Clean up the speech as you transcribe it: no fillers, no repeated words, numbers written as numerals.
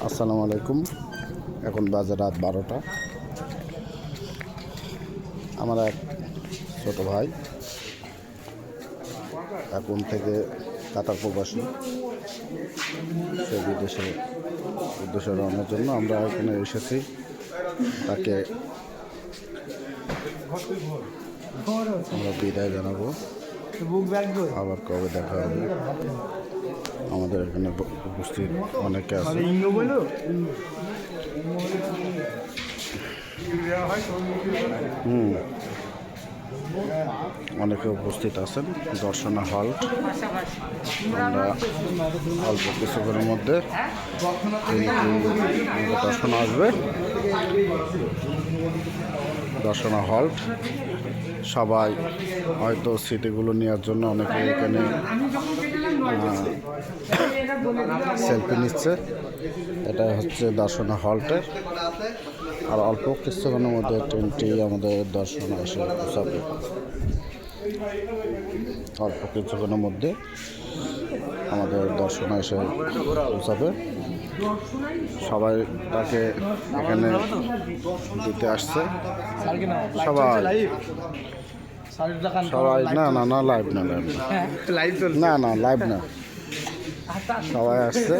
আসসালামু আলাইকুম। এখন বাজে রাত 12টা। আমার এক ছোটো ভাই এখন থেকে কাতার প্রবাসী, সে বিদেশে উদ্দেশ্যে রওনার জন্য আমরা এখানে এসেছি। তাকে আমরা বিদায় জানাবো, আবার কবে দেখা হবে। আমাদের এখানে উপস্থিত অনেকে আছে। অনেকে উপস্থিত আছেন। দর্শনা হল, আমরা অল্প কিছুক্ষণের মধ্যে দর্শন আসবে। দর্শনা হল সবাই হয়তো স্মৃতিগুলো নেওয়ার জন্য অনেকে এখানে সেলফি নিচ্ছে। এটা হচ্ছে দর্শনা হলটের। আর অল্প কিছুক্ষণের মধ্যে ট্রেনটি আমাদের দর্শনা এসে পৌঁছাবে। অল্প কিছুক্ষণের মধ্যে আমাদের দর্শনা এসে পৌঁছাবে। সবাই তাকে এখানে দিতে আসছে। সবাই না না না লাইভ না না না লাইভ না, সবাই আসছে।